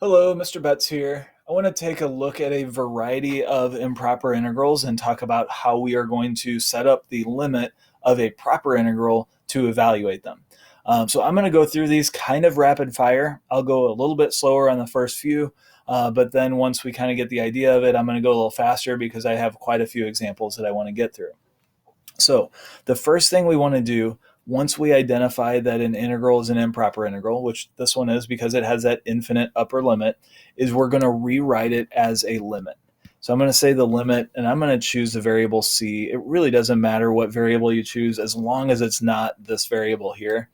Hello, Mr. Betts here. I want to take a look at a variety of improper integrals and talk about how we are going to set up the limit of a proper integral to evaluate them. So I'm going to go through these kind of rapid fire. I'll go a little bit slower on the first few, but then once we kind of get the idea of it, I'm going to go a little faster because I have quite a few examples that I want to get through. So the first thing we want to do once we identify that an integral is an improper integral, which this one is because it has that infinite upper limit, is we're going to rewrite it as a limit. So I'm going to say the limit, and I'm going to choose the variable c. It really doesn't matter what variable you choose as long as it's not this variable here.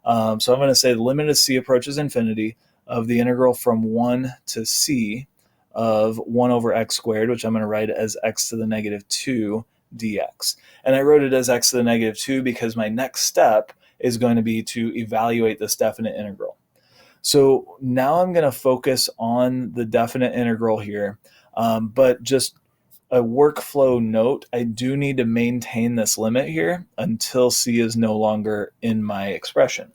So I'm going to say the limit as c approaches infinity of the integral from 1 to c of 1 over x squared, which I'm going to write as x to the negative 2 dx. And I wrote it as x to the negative 2 because my next step is going to be to evaluate this definite integral. So now I'm going to focus on the definite integral here, but just a workflow note, I do need to maintain this limit here until c is no longer in my expression.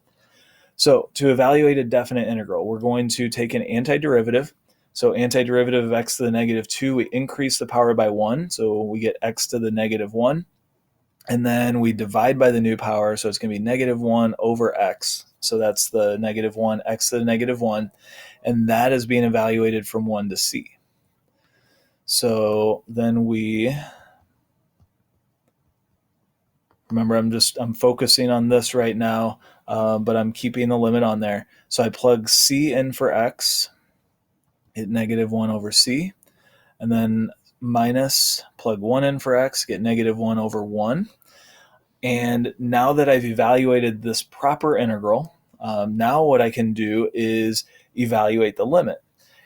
So to evaluate a definite integral, we're going to take an antiderivative. So antiderivative of x to the negative 2, we increase the power by 1, so we get x to the negative 1. And then we divide by the new power, so it's going to be negative 1 over x. So that's the negative 1, x to the negative 1. And that is being evaluated from 1 to c. So then we, remember I'm focusing on this right now, but I'm keeping the limit on there. So I plug c in for x, get negative 1 over c, and then minus, plug 1 in for x, get negative 1 over 1. And now that I've evaluated this proper integral, now what I can do is evaluate the limit.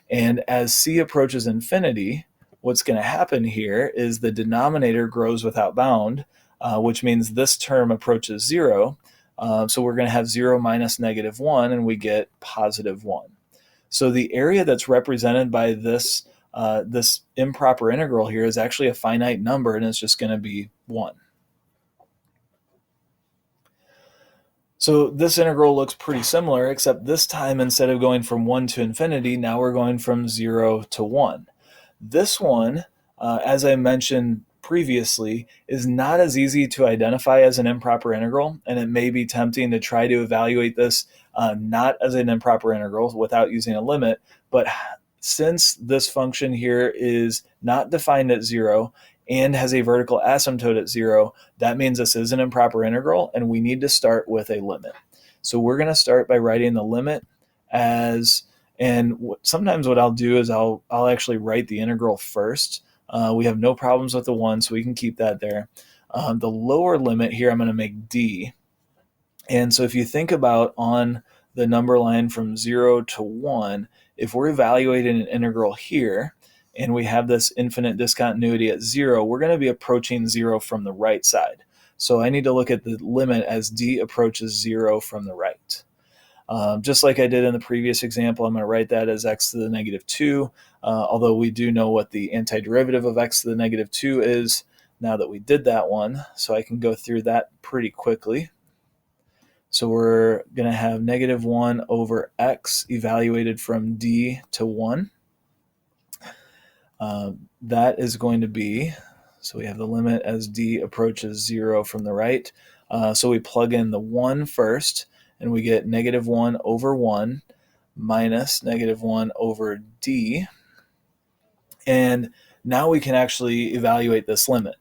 And as c approaches infinity, what's going to happen here is the denominator grows without bound, which means this term approaches 0. So we're going to have 0 minus negative 1, and we get positive 1. So the area that's represented by this improper integral here is actually a finite number, and it's just going to be 1. So this integral looks pretty similar, except this time instead of going from 1 to infinity, now we're going from 0 to 1. This one, as I mentioned previously, is not as easy to identify as an improper integral, and it may be tempting to try to evaluate this not as an improper integral without using a limit, but since this function here is not defined at 0 and has a vertical asymptote at 0, that means this is an improper integral, and we need to start with a limit. So we're going to start by writing the limit as, and sometimes what I'll do is I'll actually write the integral first. We have no problems with the 1, so we can keep that there. The lower limit here I'm going to make d. And so if you think about on the number line from 0 to 1, if we're evaluating an integral here, and we have this infinite discontinuity at 0, we're going to be approaching 0 from the right side. So I need to look at the limit as d approaches 0 from the right. Just like I did in the previous example, I'm going to write that as x to the negative 2, although we do know what the antiderivative of x to the negative 2 is now that we did that one, so I can go through that pretty quickly. So we're going to have negative 1 over x evaluated from d to 1. That is going to be, so we have the limit as d approaches 0 from the right. So we plug in the 1 first, and we get negative 1 over 1 minus negative 1 over d. And now we can actually evaluate this limit.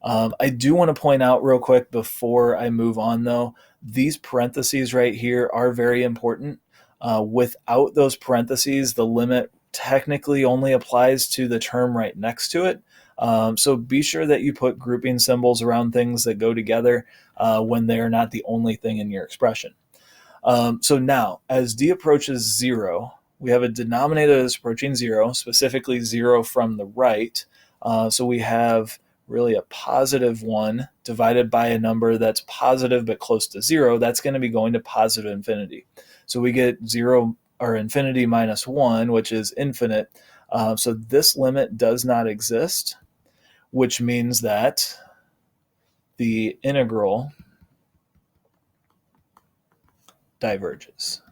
I do want to point out real quick before I move on, though, these parentheses right here are very important. Without those parentheses, the limit technically only applies to the term right next to it. So be sure that you put grouping symbols around things that go together when they are not the only thing in your expression. So now, as d approaches 0, we have a denominator that's approaching 0, specifically 0 from the right. So we have really a positive 1 divided by a number that's positive but close to 0. That's going to be going to positive infinity. So we get 0 or infinity minus 1, which is infinite. So this limit does not exist, which means that the integral diverges.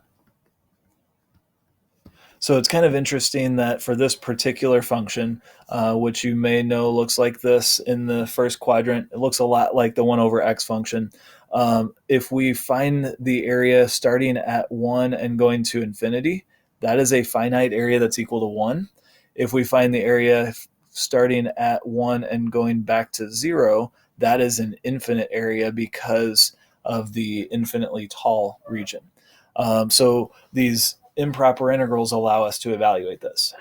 So it's kind of interesting that for this particular function, which you may know looks like this in the first quadrant, it looks a lot like the 1 over x function. If we find the area starting at 1 and going to infinity, that is a finite area that's equal to 1. If we find the area starting at 1 and going back to 0, that is an infinite area because of the infinitely tall region. So these improper integrals allow us to evaluate this.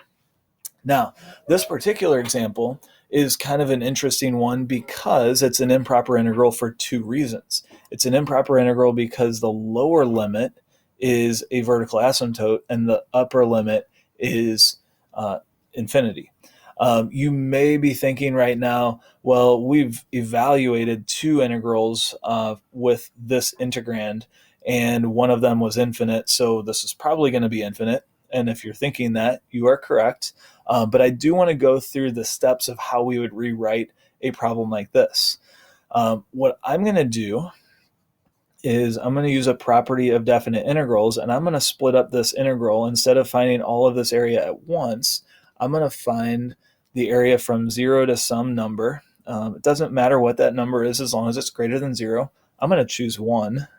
Now, this particular example is kind of an interesting one because it's an improper integral for two reasons. It's an improper integral because the lower limit is a vertical asymptote and the upper limit is infinity. You may be thinking right now, well, we've evaluated two integrals with this integrand, and one of them was infinite, so this is probably going to be infinite. And if you're thinking that, you are correct. But I do want to go through the steps of how we would rewrite a problem like this. What I'm going to do is I'm going to use a property of definite integrals, and I'm going to split up this integral. Instead of finding all of this area at once, I'm going to find the area from 0 to some number. It doesn't matter what that number is as long as it's greater than 0. I'm going to choose 1.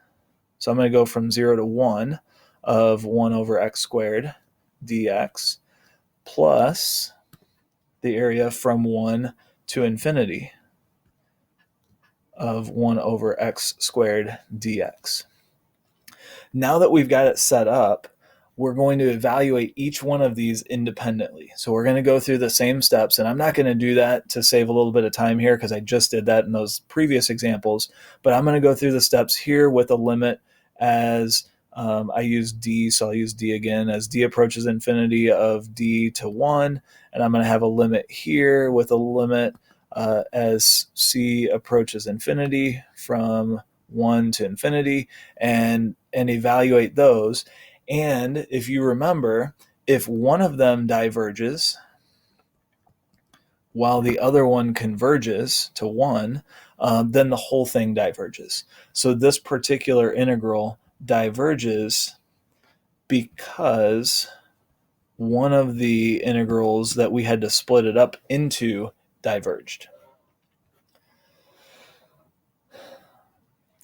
So I'm going to go from 0 to 1 of 1 over x squared dx plus the area from 1 to infinity of 1 over x squared dx. Now that we've got it set up, we're going to evaluate each one of these independently. So we're going to go through the same steps, and I'm not going to do that to save a little bit of time here because I just did that in those previous examples, but I'm going to go through the steps here with a limit as I use d, so I'll use d again, as d approaches infinity of d to 1, and I'm going to have a limit here with a limit as c approaches infinity from 1 to infinity, and evaluate those. And if you remember, if one of them diverges while the other one converges to 1, then the whole thing diverges. So this particular integral diverges because one of the integrals that we had to split it up into diverged.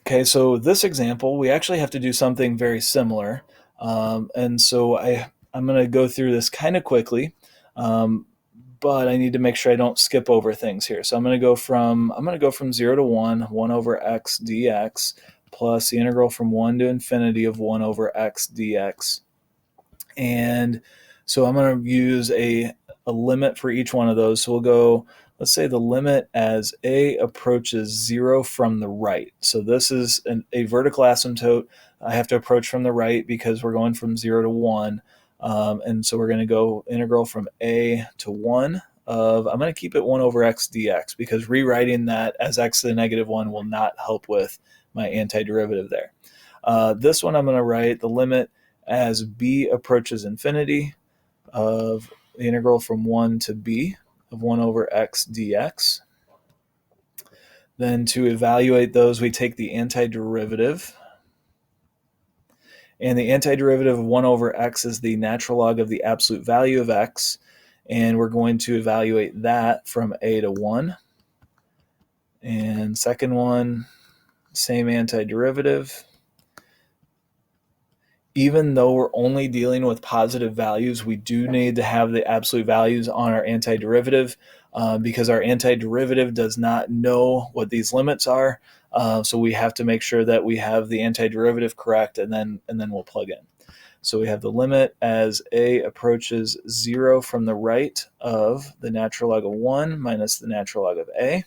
Okay, so this example, we actually have to do something very similar. And so I'm going to go through this kind of quickly, but I need to make sure I don't skip over things here. So I'm going to go from 0 to 1 over x dx, plus the integral from 1 to infinity of 1 over x dx. And so I'm going to use a limit for each one of those. So we'll go, let's say the limit as a approaches 0 from the right. So this is a vertical asymptote. I have to approach from the right because we're going from 0 to 1. And so we're going to go integral from a to 1 of, I'm going to keep it 1 over x dx because rewriting that as x to the negative 1 will not help with my antiderivative there. This one I'm going to write the limit as b approaches infinity of the integral from 1 to b of 1 over x dx. Then to evaluate those, we take the antiderivative. And the antiderivative of 1 over x is the natural log of the absolute value of x. And we're going to evaluate that from a to 1. And second one, same antiderivative. Even though we're only dealing with positive values, we do need to have the absolute values on our antiderivative because our antiderivative does not know what these limits are. So we have to make sure that we have the antiderivative correct, and then we'll plug in. So we have the limit as a approaches 0 from the right of the natural log of 1 minus the natural log of a,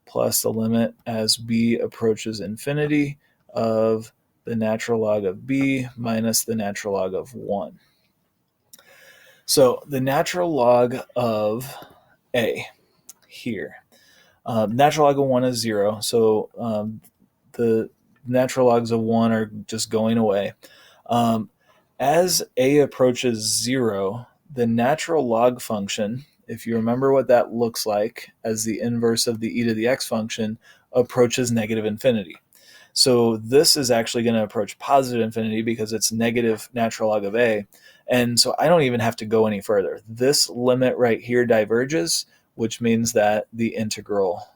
plus the limit as b approaches infinity of the natural log of b minus the natural log of 1. So the natural log of a here, natural log of 1 is 0, so the natural logs of 1 are just going away. As a approaches 0, the natural log function, if you remember what that looks like as the inverse of the e to the x function, approaches negative infinity. So this is actually going to approach positive infinity because it's negative natural log of a. And so I don't even have to go any further. This limit right here diverges, which means that the integral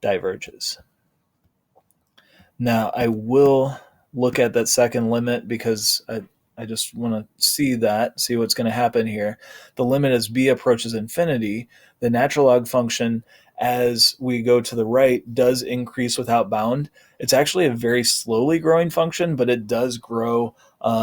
diverges. Now I will look at that second limit because I just want to see what's going to happen here. The limit as b approaches infinity, the natural log function as we go to the right does increase without bound. It's actually a very slowly growing function, but it does grow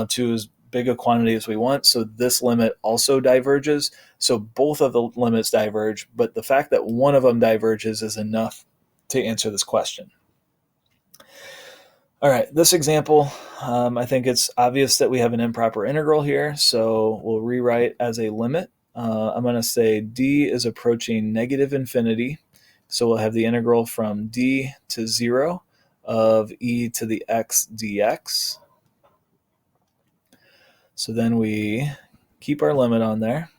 to as big a quantity as we want. So this limit also diverges. So both of the limits diverge, but the fact that one of them diverges is enough to answer this question. All right, this example, I think it's obvious that we have an improper integral here, so we'll rewrite as a limit. I'm going to say d is approaching negative infinity, so we'll have the integral from d to 0 of e to the x dx. So then we keep our limit on there.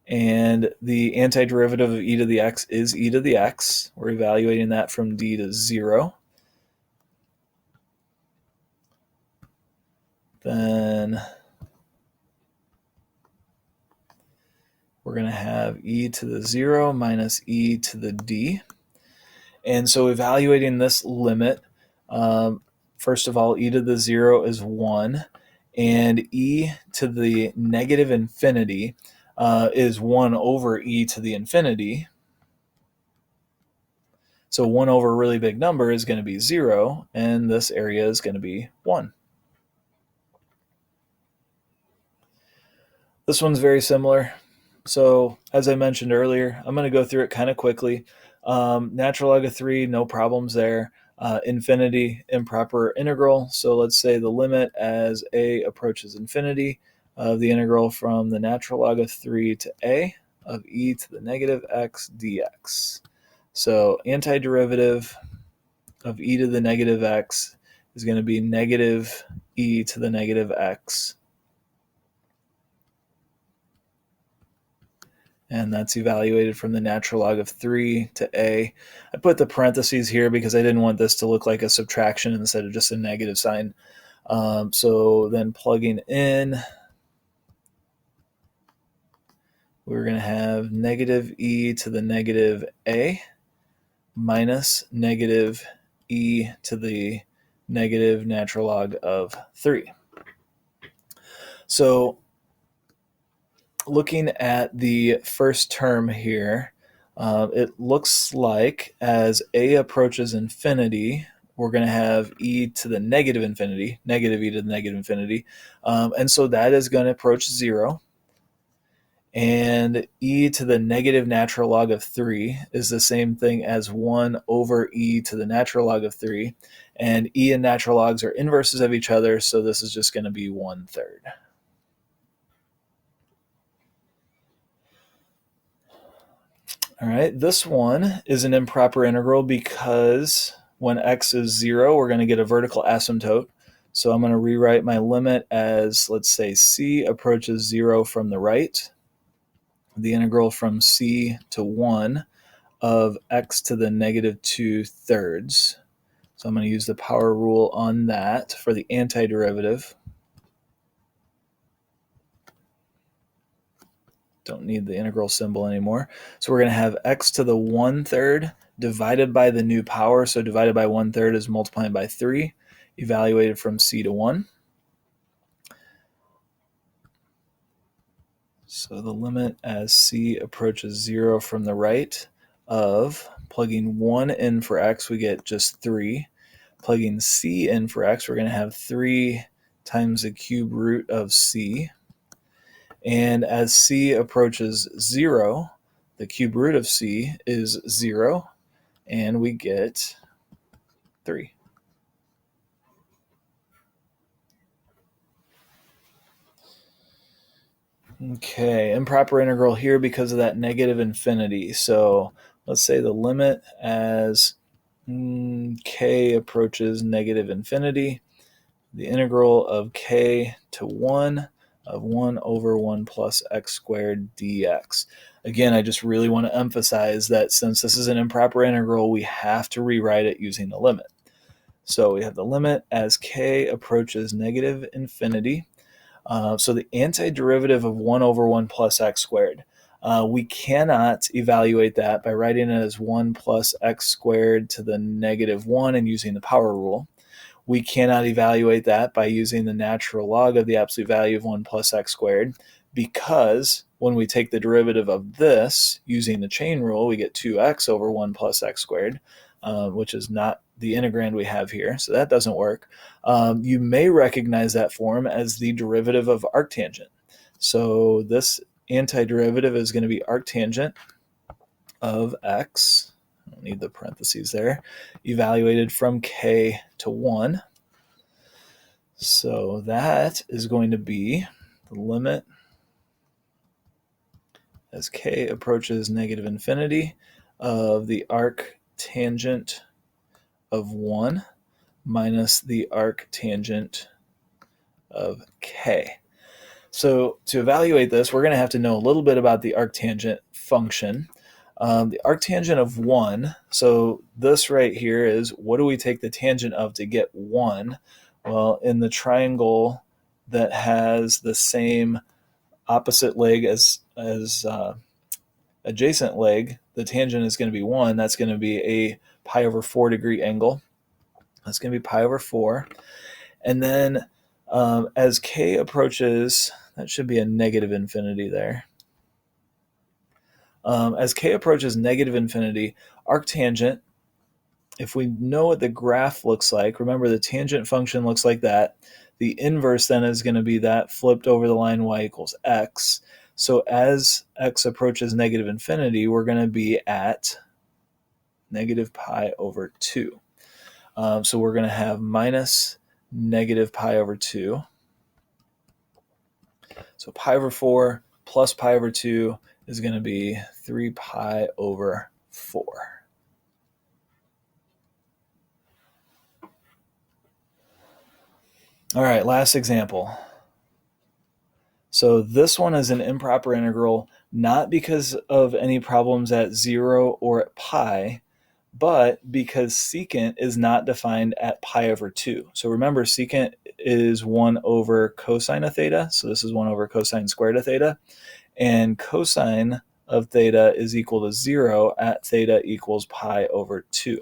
And the antiderivative of e to the x is e to the x. We're evaluating that from d to 0. Then we're going to have e to the 0 minus e to the d. And so evaluating this limit, first of all, e to the 0 is 1, and e to the negative infinity is 1 over e to the infinity. So 1 over a really big number is going to be 0, and this area is going to be 1. This one's very similar. So as I mentioned earlier, I'm going to go through it kind of quickly. Natural log of 3, no problems there. Infinity, improper integral. So let's say the limit as a approaches infinity of the integral from the natural log of 3 to a of e to the negative x dx. So antiderivative of e to the negative x is going to be negative e to the negative x. And that's evaluated from the natural log of 3 to a. I put the parentheses here because I didn't want this to look like a subtraction instead of just a negative sign. So then plugging in, we're going to have negative e to the negative a minus negative e to the negative natural log of 3. So looking at the first term here, it looks like as a approaches infinity, we're going to have e to the negative infinity, negative e to the negative infinity. And so that is going to approach 0. And e to the negative natural log of 3 is the same thing as 1 over e to the natural log of 3. And e and natural logs are inverses of each other, so this is just going to be 1/3. All right, this one is an improper integral because when x is 0, we're going to get a vertical asymptote. So I'm going to rewrite my limit as, let's say, c approaches 0 from the right. The integral from c to 1 of x to the negative 2/3. So I'm going to use the power rule on that for the antiderivative. Don't need the integral symbol anymore. So we're going to have x to the 1/3 divided by the new power. So divided by 1/3 is multiplied by 3, evaluated from c to 1. So the limit as c approaches 0 from the right of plugging 1 in for x, we get just 3. Plugging c in for x, we're going to have 3 times the cube root of c. And as c approaches 0, the cube root of c is 0, and we get 3. Okay, improper integral here because of that negative infinity. So let's say the limit as k approaches negative infinity, the integral of k to 1 of 1 over 1 plus x squared dx. Again, I just really want to emphasize that since this is an improper integral, we have to rewrite it using the limit. So we have the limit as k approaches negative infinity. So the antiderivative of 1 over 1 plus x squared. We cannot evaluate that by writing it as 1 plus x squared to the negative 1 and using the power rule. We cannot evaluate that by using the natural log of the absolute value of 1 plus x squared, because when we take the derivative of this using the chain rule, we get 2x over 1 plus x squared, which is not the integrand we have here, so that doesn't work. You may recognize that form as the derivative of arctangent. So this antiderivative is going to be arctangent of x, I don't need the parentheses there, evaluated from k to 1. So that is going to be the limit as k approaches negative infinity of the arctangent of 1 minus the arctangent of k. So to evaluate this, we're going to have to know a little bit about the arctangent function. The arctangent of 1, so this right here is, what do we take the tangent of to get 1? Well, in the triangle that has the same opposite leg as adjacent leg, the tangent is going to be 1. That's going to be a pi over 4 degree angle. That's going to be pi over 4. And then as k approaches, that should be a negative infinity there. As k approaches negative infinity, arctangent, if we know what the graph looks like, remember the tangent function looks like that. The inverse then is going to be that flipped over the line y equals x. So as x approaches negative infinity, we're going to be at negative pi over 2. So we're going to have minus negative pi over 2. So pi over 4 plus pi over 2 is going to be 3 pi over 4. All right, last example. So this one is an improper integral, not because of any problems at 0 or at pi, but because secant is not defined at pi over 2. So remember, secant is 1 over cosine of theta, so this is 1 over cosine squared of theta, and cosine of theta is equal to 0 at theta equals pi over 2.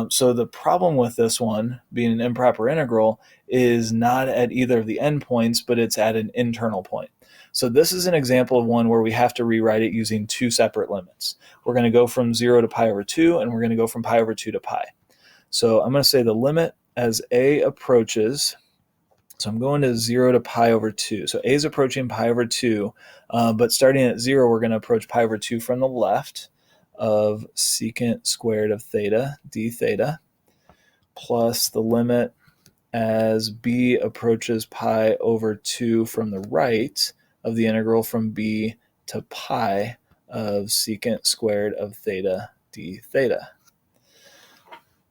So the problem with this one, being an improper integral, is not at either of the endpoints, but it's at an internal point. So this is an example of one where we have to rewrite it using two separate limits. We're going to go from 0 to pi over 2, and we're going to go from pi over 2 to pi. So I'm going to say the limit as a approaches, so I'm going to 0 to pi over 2. So a is approaching pi over 2, but starting at 0, we're going to approach pi over 2 from the left, of secant squared of theta d theta, plus the limit as b approaches pi over 2 from the right of the integral from b to pi of secant squared of theta d theta.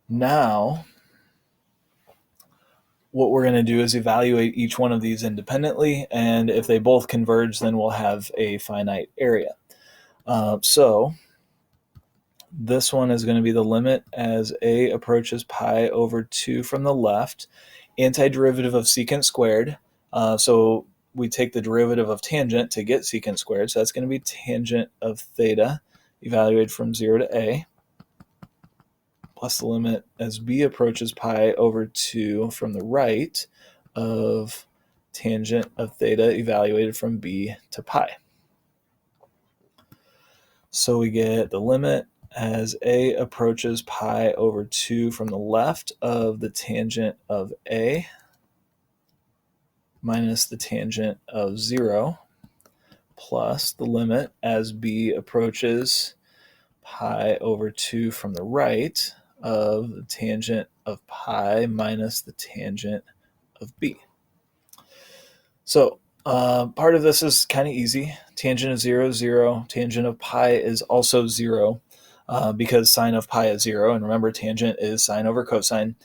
Now, what we're going to do is evaluate each one of these independently, and if they both converge, then we'll have a finite area. So this one is going to be the limit as a approaches pi over 2 from the left, antiderivative of secant squared. So we take the derivative of tangent to get secant squared. So that's going to be tangent of theta evaluated from 0 to a, plus the limit as b approaches pi over 2 from the right of tangent of theta evaluated from b to pi. So we get the limit as a approaches pi over 2 from the left of the tangent of a minus the tangent of 0, plus the limit as b approaches pi over 2 from the right of the tangent of pi minus the tangent of b. So part of this is kind of easy. Tangent of 0 is 0. Tangent of pi is also 0. Because sine of pi is 0, and remember tangent is sine over cosine.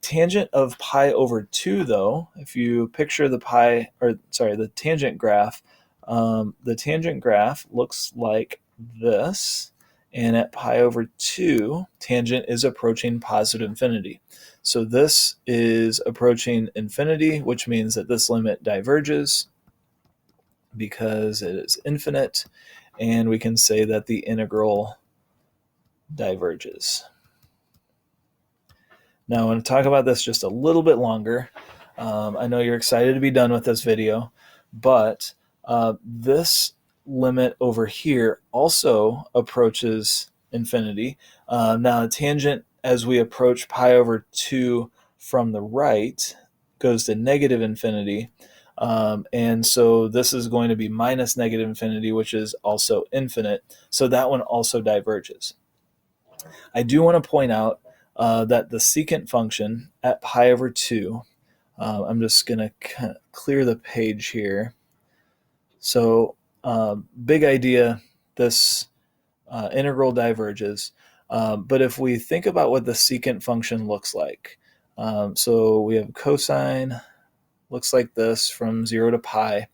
Tangent of pi over 2, though, if you picture the tangent graph looks like this, And at pi over 2, tangent is approaching positive infinity. So this is approaching infinity, which means that this limit diverges because it is infinite. And we can say that the integral diverges. Now I want to talk about this just a little bit longer. I know you're excited to be done with this video, but this limit over here also approaches infinity. Now, the tangent, as we approach pi over 2 from the right, goes to negative infinity. And so this is going to be minus negative infinity, which is also infinite. So that one also diverges. I do want to point out that the secant function at pi over 2, I'm just going to kind of clear the page here. So big idea, this integral diverges. But if we think about what the secant function looks like, so we have cosine, looks like this from 0 to pi.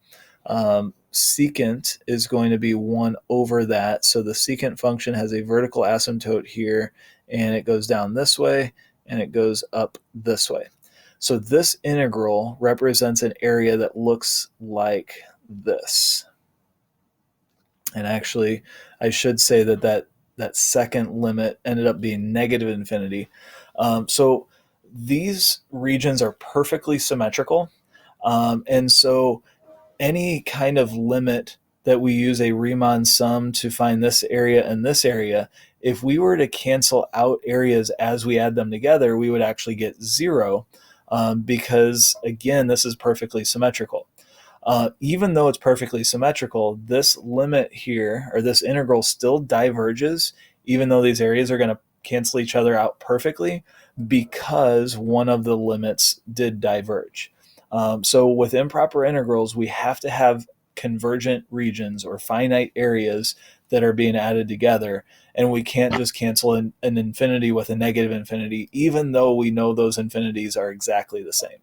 Secant is going to be 1 over that. So the secant function has a vertical asymptote here, and it goes down this way, and it goes up this way. So this integral represents an area that looks like this. And actually, I should say that second limit ended up being negative infinity. So these regions are perfectly symmetrical. And so any kind of limit that we use a Riemann sum to find this area and this area, if we were to cancel out areas as we add them together, we would actually get 0 because, again, this is perfectly symmetrical. Even though it's perfectly symmetrical, this limit here, or this integral, still diverges, even though these areas are going to cancel each other out perfectly, because one of the limits did diverge. So with improper integrals, we have to have convergent regions or finite areas that are being added together, and we can't just cancel an infinity with a negative infinity, even though we know those infinities are exactly the same.